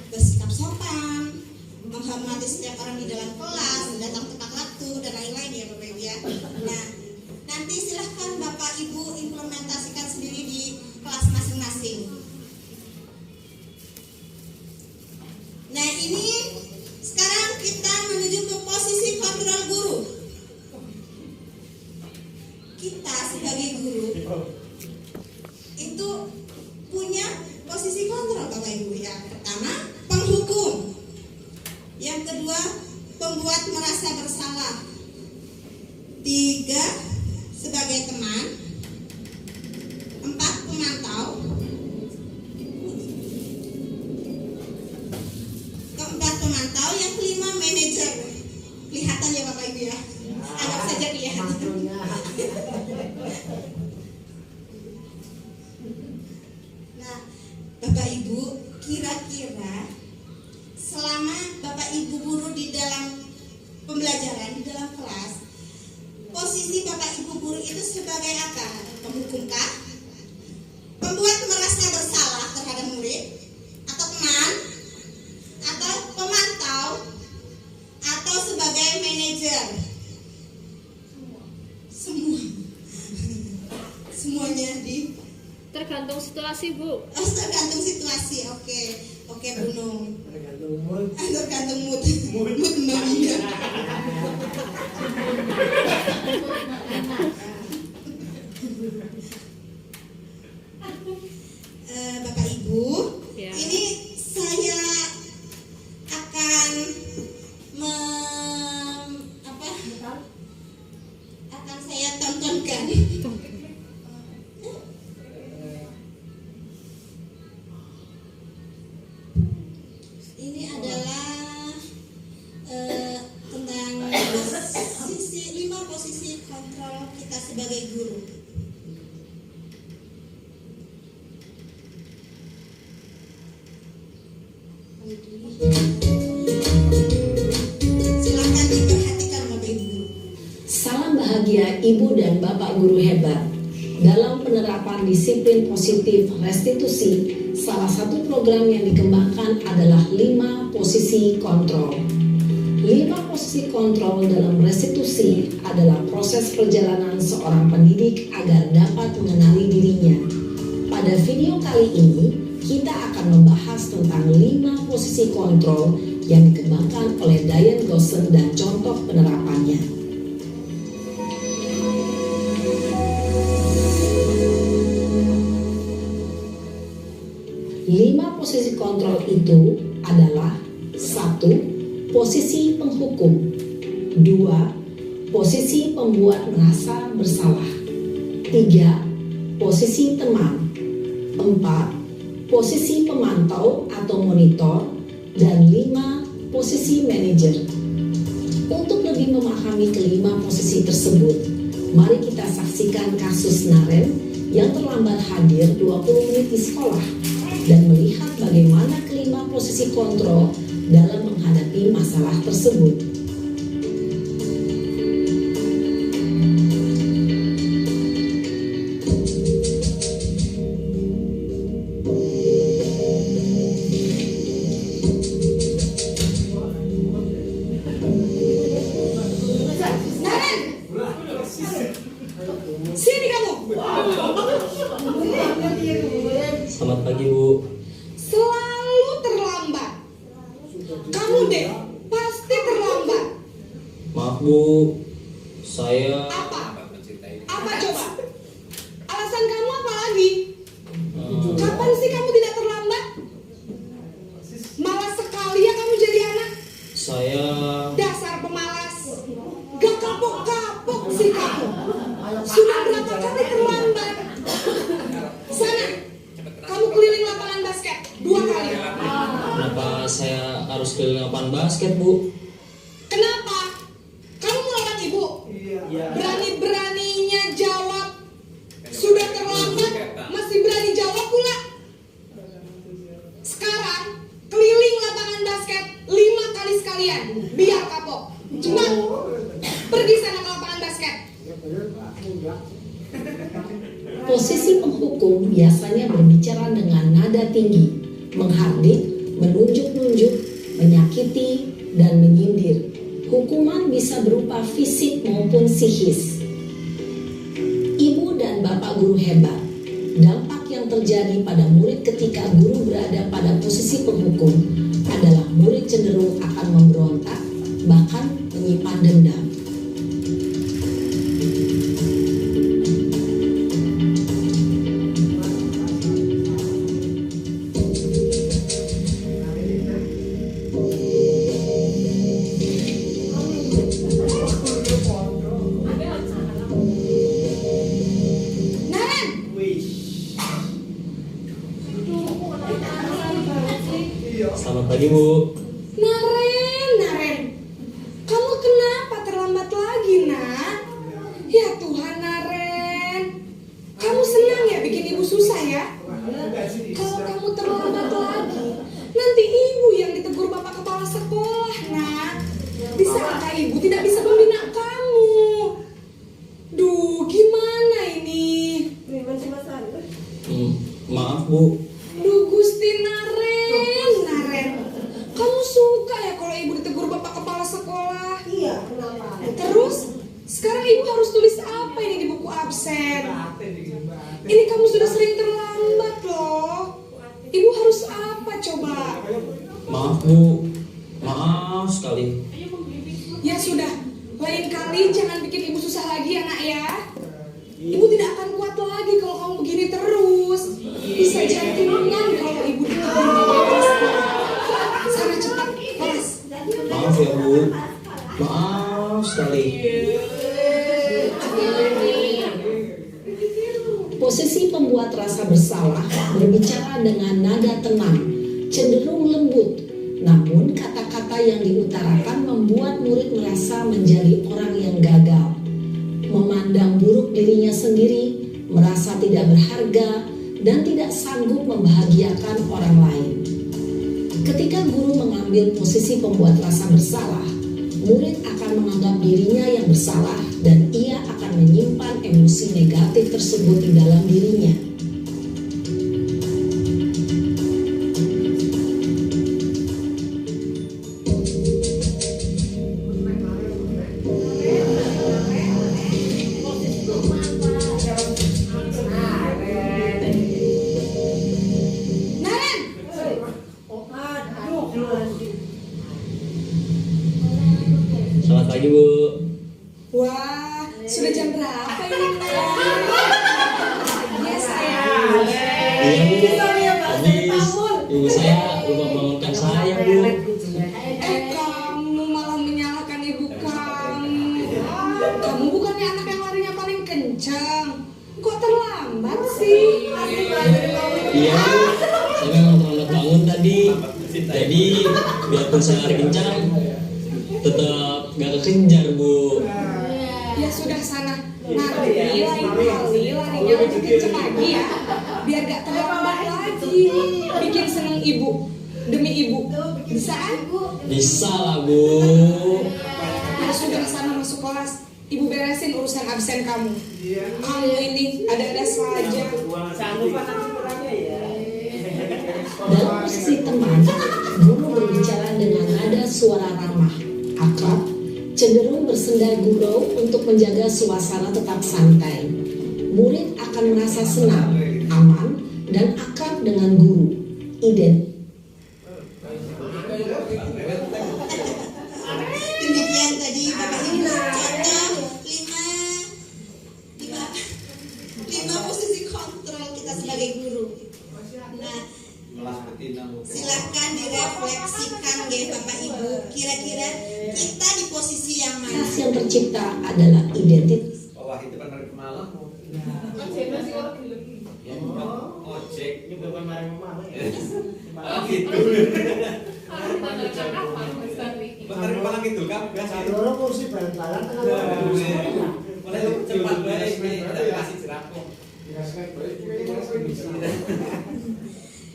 [SPEAKER 4] bersikap sopan, menghormati setiap orang di dalam kelas, datang tepat waktu dan lain-lain ya Bapak Ibu ya. Nah, nanti silahkan Bapak Ibu implementasikan sendiri di kelas masing-masing. Nah, ini sekarang kita menuju ke posisi kontrol guru. Kita sebagai guru itu punya posisi kontrol Bapak Ibu ya. Pertama, penghukum. Yang kedua, pembuat merasa bersalah. 3, sebagai teman. 4, pemantau. Keempat, pemantau. Yang kelima, manajer. Kelihatan ya Bapak Ibu ya. Anggap saja kelihatan. Nah, Bapak Ibu, kira-kira selama Bapak Ibu guru di dalam pembelajaran, di dalam kelas, posisi Bapak Ibu guru itu sebagai apa? Penghukumkah? Pembuat merasa bersalah terhadap murid? Atau teman? Atau pemantau? Atau sebagai manajer? Semua. Semuanya di
[SPEAKER 3] Tergantung situasi, Bu.
[SPEAKER 4] tergantung situasi. Oke Bruno.
[SPEAKER 6] Tergantung mood.
[SPEAKER 4] Tergantung mood maminya. Bapak Ibu,
[SPEAKER 3] Ya.
[SPEAKER 4] ini saya akan akan saya tontonkan. Ini adalah tentang 5 posisi kontrol kita sebagai guru. Silakan diperhatikan Bapak Ibu.
[SPEAKER 8] Salam bahagia Ibu dan Bapak Guru hebat. Dalam penerapan disiplin positif restitusi, salah satu program yang dikembangkan adalah 5 posisi kontrol. 5 posisi kontrol dalam restitusi adalah proses perjalanan seorang pendidik agar dapat mengenali dirinya. Pada video kali ini, kita akan membahas tentang 5 posisi kontrol yang dikembangkan oleh Diane Gosson dan contoh penerapannya. 5 posisi kontrol itu adalah 1. Posisi penghukum. 2. Posisi pembuat merasa bersalah. 3. Posisi teman. 4. Posisi pemantau atau monitor. Dan 5. Posisi manajer. Untuk lebih memahami kelima posisi tersebut, mari kita saksikan kasus Naren yang terlambat hadir 20 menit di sekolah dan melihat bagaimana kelima posisi kontrol dalam menghadapi masalah tersebut.
[SPEAKER 9] Selamat pagi, Bu.
[SPEAKER 8] Selalu terlambat. Kamu deh pasti terlambat.
[SPEAKER 9] Maaf, Bu. Saya
[SPEAKER 8] Apa? Apa coba? Alasan kamu apa lagi? Kapan sih kamu tidak terlambat? Malas sekali ya kamu jadi anak.
[SPEAKER 9] saya
[SPEAKER 8] Dasar pemalas. Gak kapok-kapok sih kamu. Sudah berapa kali terlambat? Sana, kamu keliling lapangan basket 2 kali.
[SPEAKER 9] kenapa saya harus keliling lapangan basket, Bu?
[SPEAKER 8] Kenapa? Kamu melawan ibu? Berani-beraninya jawab. Sudah terlambat, masih berani jawab pula. Sekarang, keliling lapangan basket 5 kali sekalian. Biar kapok. Cepat, pergi sana ke lapangan basket. Posisi penghukum biasanya berbicara dengan nada tinggi, menghardik, menunjuk-nunjuk, menyakiti, dan menyindir. Hukuman bisa berupa fisik maupun psikis. Ibu dan bapak guru hebat. Dampak yang terjadi pada murid ketika guru berada pada posisi penghukum adalah murid cenderung akan memberontak, bahkan menyimpan dendam. Naren,
[SPEAKER 9] Selamat pagi, Bu.
[SPEAKER 8] Naren, kamu kenapa terlambat lagi, nak? Ya Tuhan, Naren, kamu senang ya bikin ibu susah ya? Kalau kamu terlambat lagi, nanti ibu yang ditegur bapak kepala sekolah, nak. Disangka ibu tidak bisa membina kamu. Duh, gimana ini?
[SPEAKER 9] Maaf, Bu.
[SPEAKER 8] Duh Gusti Naren, kamu suka ya kalau ibu ditegur bapak kepala sekolah? Iya, kenapa? Terus sekarang ibu harus tulis apa ini di buku absen? Ini kamu sudah sering terlambat loh. Ibu harus apa coba?
[SPEAKER 9] Maaf, Bu. Maaf sekali.
[SPEAKER 8] Ya sudah, lain kali jangan bikin ibu susah lagi ya nak ya. Ibu tidak akan kuat lagi kalau kamu begini terus. Bisa jantungan kalau ibu ditegur. Sana cepat, kelas.
[SPEAKER 9] Maaf ya, Bu. Maaf sekali.
[SPEAKER 8] Posisi pembuat rasa bersalah berbicara dengan nada tenang, cenderung lembut. Namun kata-kata yang diutarakan membuat murid merasa menjadi orang yang gagal, memandang buruk dirinya sendiri, merasa tidak berharga, dan tidak sanggup membahagiakan orang lain. Ketika guru mengambil posisi pembuat rasa bersalah, murid akan menganggap dirinya yang bersalah dan ia akan menyimpan emosi negatif tersebut di dalam dirinya. Naren!
[SPEAKER 9] Selamat pagi, Bu.
[SPEAKER 8] Wah, sudah jam berapa ini, Naren? Ya sayang.
[SPEAKER 9] Iya, Bu. Tadi ibu saya lupa bangunkan saya, Bu.
[SPEAKER 8] Kamu malah menyalahkan ibu kamu. Kamu bukannya anak yang larinya paling kencang. Kok terlambat sih?
[SPEAKER 9] Iya, Bu. Saya memang terlambat bangun tadi. Jadi, biarpun saya lari kencang, tetap gak kekejar, Bu.
[SPEAKER 8] Ya sudah sana. Nanti lain kali larinya lebih kencang lagi ya. Biar gak terlambat lagi. Bikin seneng ibu. Demi ibu. Bisa kan?
[SPEAKER 9] Bisa lah, Bu.
[SPEAKER 8] Ya sudah sana masuk kelas. Ibu beresin urusan absen kamu. Kamu ini ada-ada saja. Dalam posisi teman, guru berbicara dengan nada suara ramah, akrab, cenderung bersenda gurau untuk menjaga suasana tetap santai. Murid akan merasa senang, aman, dan akrab dengan guru.
[SPEAKER 4] Demikian tadi Bapak Ibu contoh 5 posisi kontrol kita sebagai guru. Nah, silahkan direfleksikan ya Bapak Ibu, kira-kira kita di posisi yang mana?
[SPEAKER 8] Yang tercipta adalah identitas.
[SPEAKER 7] Bawah itu penarik malam.
[SPEAKER 5] Kan saya masih orang gila.
[SPEAKER 7] Ya, ojek.
[SPEAKER 6] Ini bukan marah-marah ya.
[SPEAKER 7] Oh gitu. Penarik malam itu kan biasa itu.
[SPEAKER 6] Orang kursi balan-balan kan.
[SPEAKER 7] Mulai cepat baik, ada kasih jerapong.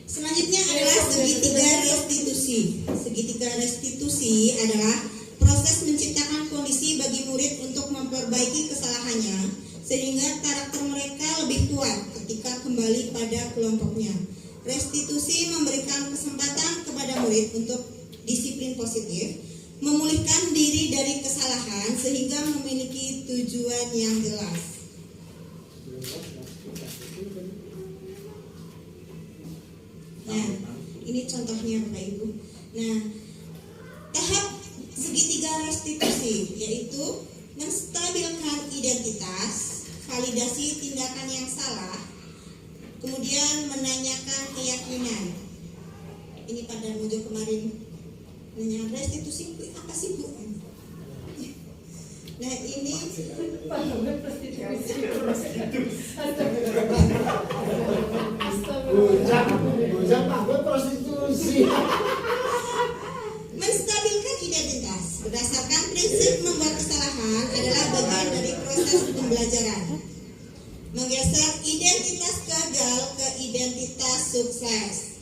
[SPEAKER 4] Selanjutnya adalah segitiga restitusi. Segitiga restitusi adalah proses menciptakan kondisi bagi murid untuk memperbaiki kesalahannya sehingga karakter mereka lebih kuat ketika kembali pada kelompoknya. Restitusi memberikan kesempatan kepada murid untuk disiplin positif, memulihkan diri dari kesalahan sehingga memiliki tujuan yang jelas. Nah, ini contohnya Bapak Ibu. Nah, tahap segitiga restitusi yaitu menstabilkan identitas, validasi tindakan yang salah, kemudian menanyakan keyakinan. Ini Pak Darmojo kemarin nanya restitusi apa sih Bu? Nah ini
[SPEAKER 6] Bujang apa prostitusi?
[SPEAKER 4] menstabilkan identitas berdasarkan prinsip membuat kesalahan adalah bagian dari proses pembelajaran. Menggeser identitas gagal ke identitas sukses.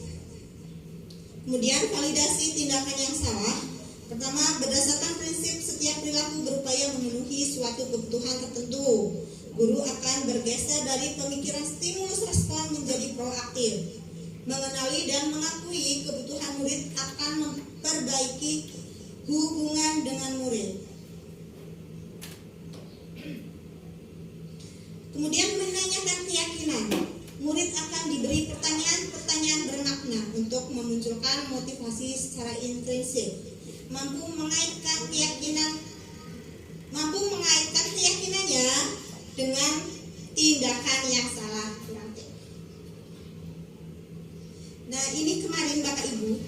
[SPEAKER 4] Kemudian validasi tindakan yang salah. Pertama, berdasarkan prinsip setiap perilaku berupaya memenuhi suatu kebutuhan tertentu. Guru akan bergeser dari pemikiran stimulus respon menjadi proaktif. Mengenali dan mengakui kebutuhan murid akan memperbaiki hubungan dengan murid. Kemudian menanyakan keyakinan. Murid akan diberi pertanyaan-pertanyaan bermakna untuk memunculkan motivasi secara intrinsik. Mampu mengaitkan keyakinannya dengan tindakan yang salah. Nah, ini kemarin Bapak Ibu,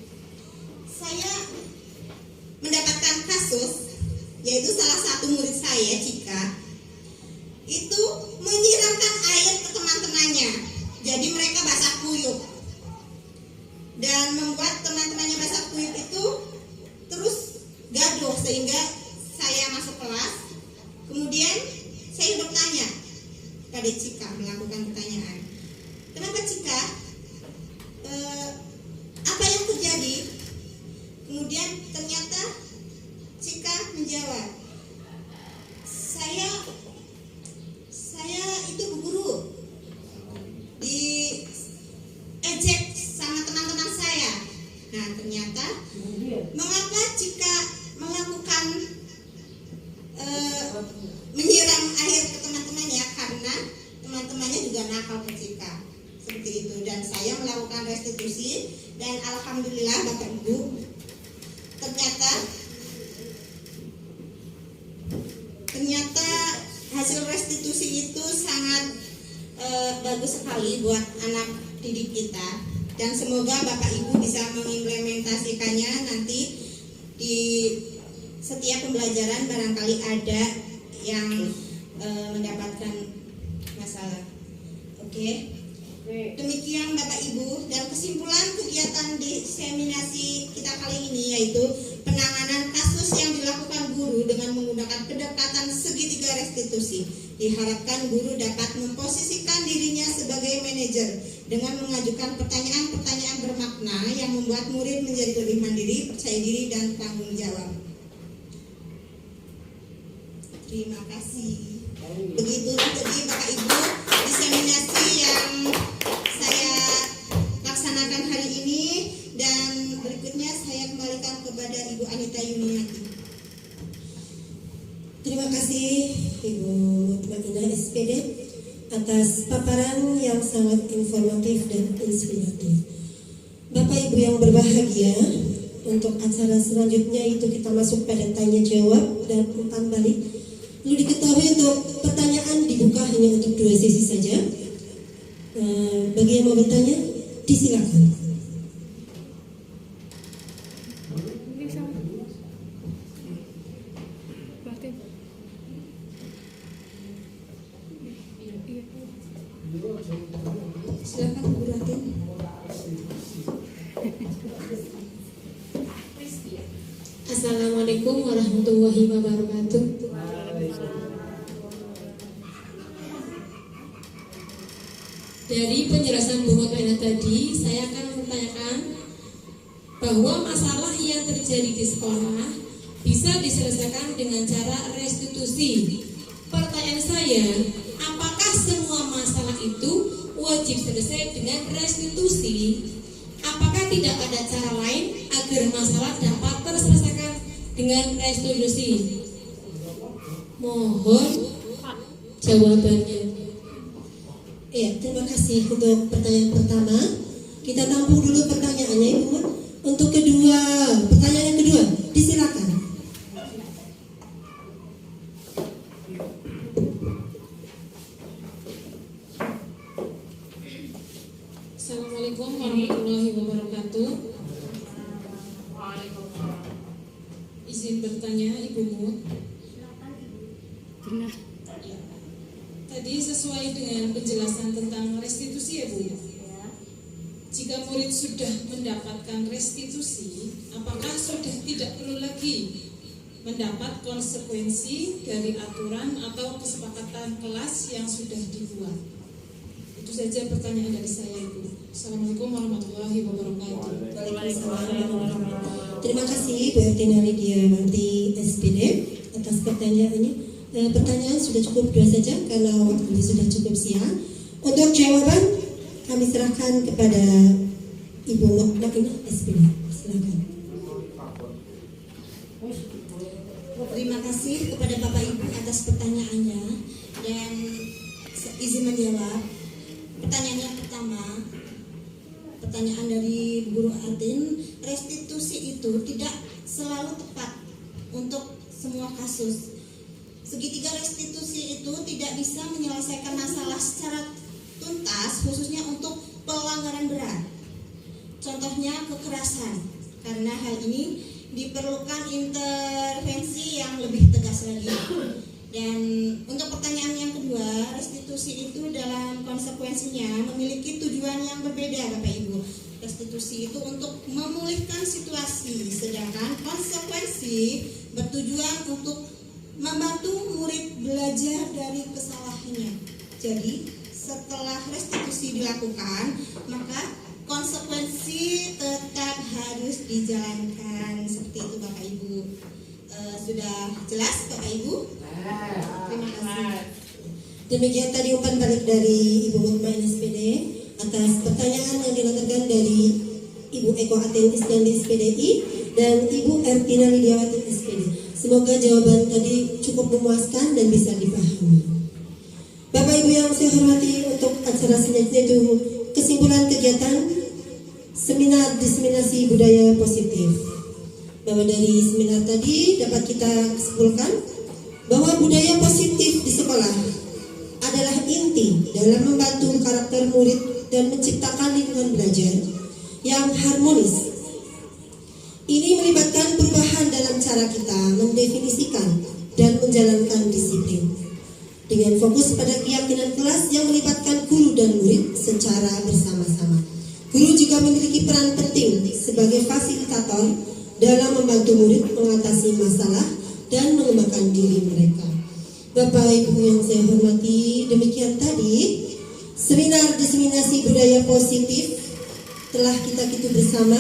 [SPEAKER 4] saya mendapatkan kasus, yaitu salah satu murid saya, Cika, itu menyiramkan air ke teman-temannya. Jadi mereka basah kuyup. Dan membuat teman-temannya basah kuyup itu terus gaduh sehingga saya masuk kelas. Kemudian saya bertanya pada Cika, melakukan pertanyaan, kenapa Cika? Apa yang terjadi? Kemudian ternyata Cika menjawab, saya itu guru diejek sama teman-teman saya. Nah ternyata mengapa Cika melakukan menyiram air ke teman-temannya, karena teman-temannya juga nakal ke Cika. Seperti itu, dan saya melakukan restitusi dan alhamdulillah Bapak Ibu, ternyata hasil restitusi itu sangat bagus sekali buat anak didik kita, dan semoga Bapak Ibu bisa mengimplementasikannya nanti di setiap pembelajaran. Barangkali ada yang mendapatkan masalah. Oke. Demikian Bapak Ibu, dan kesimpulan kegiatan diseminasi kita kali ini yaitu penanganan kasus yang dilakukan guru dengan menggunakan pendekatan segitiga restitusi. Diharapkan guru dapat memposisikan dirinya sebagai manajer dengan mengajukan pertanyaan-pertanyaan bermakna yang membuat murid menjadi lebih mandiri, percaya diri, dan tanggung jawab. Terima kasih. Begitu tadi Bapak Ibu diseminasi yang saya laksanakan hari ini, dan berikutnya saya kembalikan kepada Ibu Anita Yuniati.
[SPEAKER 1] Terima kasih Ibu Mbak Indah SPD. atas paparan yang sangat informatif dan inspiratif. Bapak Ibu yang berbahagia, untuk acara selanjutnya itu kita masuk pada tanya jawab dan umpan balik. Perlu diketahui untuk pertanyaan dibuka hanya untuk 2 sesi saja. Bagi yang mau bertanya, disilakan.
[SPEAKER 3] Ini sama. Batin.
[SPEAKER 4] Silakan Bu Ratin.
[SPEAKER 5] Assalamualaikum warahmatullahi wabarakatuh. Dari penjelasan Bu Mutmainah tadi, saya akan menanyakan bahwa masalah yang terjadi di sekolah bisa diselesaikan dengan cara restitusi. Pertanyaan saya, apakah semua masalah itu wajib selesai dengan restitusi? Apakah tidak ada cara lain agar masalah dapat terselesaikan dengan restitusi? Mohon jawabannya.
[SPEAKER 1] Ya, terima kasih untuk pertanyaan pertama. Kita tampung dulu pertanyaannya, Ibu Mut. Untuk pertanyaan yang kedua, disilakan.
[SPEAKER 5] Assalamualaikum warahmatullahi wabarakatuh. Izin bertanya, Ibu Mut. Ya. Tadi sesuai dengan penjelasan tentang restitusi ya Bu. Jika murid sudah mendapatkan restitusi, apakah sudah tidak perlu lagi mendapat konsekuensi dari aturan atau kesepakatan kelas yang sudah dibuat? Itu saja pertanyaan dari saya Ibu. Assalamualaikum warahmatullahi wabarakatuh.
[SPEAKER 1] Terima kasih Bu Ertina Widiawanti SPD atas pertanyaannya. Pertanyaan sudah cukup 2 saja karena waktu sudah cukup siang. Untuk jawaban kami serahkan kepada Ibu Mutmainah SPD. Silakan.
[SPEAKER 4] Terima kasih kepada Bapak Ibu atas pertanyaannya dan izin menjawab. Pertanyaan yang pertama, pertanyaan dari Guru Artin, restitusi itu tidak selalu tepat untuk semua kasus. Segitiga restitusi itu tidak bisa menyelesaikan masalah secara tuntas, khususnya untuk pelanggaran berat. Contohnya kekerasan, karena hal ini diperlukan intervensi yang lebih tegas lagi. Dan untuk pertanyaan yang kedua, restitusi itu dalam konsekuensinya memiliki tujuan yang berbeda Bapak Ibu. Restitusi itu untuk memulihkan situasi, sedangkan konsekuensi bertujuan untuk membantu murid belajar dari kesalahannya. Jadi setelah restitusi dilakukan, maka konsekuensi tetap harus dijalankan. Seperti itu Bapak Ibu. Sudah jelas Bapak Ibu? Terima kasih.
[SPEAKER 1] Demikian tadi umpan balik dari Ibu Mutmainah SPD atas pertanyaan yang dilontarkan dari Ibu Eko Atentis dan SPDI dan Ibu Ertina Widiawati SPD. Semoga jawaban tadi cukup memuaskan dan bisa dipahami. Bapak Ibu yang saya hormati, untuk acara selanjutnya itu kesimpulan kegiatan seminar diseminasi budaya positif. Bahwa dari seminar tadi dapat kita simpulkan bahwa budaya positif di sekolah adalah inti dalam membantu karakter murid dan menciptakan lingkungan belajar yang harmonis. Ini melibatkan perubahan dalam cara kita mendefinisikan dan menjalankan disiplin dengan fokus pada keyakinan kelas yang melibatkan guru dan murid secara bersama-sama. Guru juga memiliki peran penting sebagai fasilitator dalam membantu murid mengatasi masalah dan mengembangkan diri mereka. Bapak Ibu yang saya hormati, demikian tadi seminar diseminasi budaya positif telah kita ikuti bersama.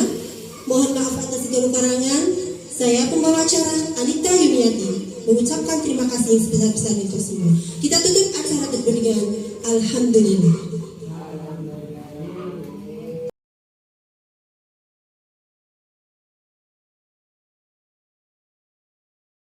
[SPEAKER 1] Mohon maaf atas segala karangan. Saya pembawa acara Anita Yuniati mengucapkan terima kasih yang sebesar-besarnya untuk semua. Kita tutup acara dengan Alhamdulillah.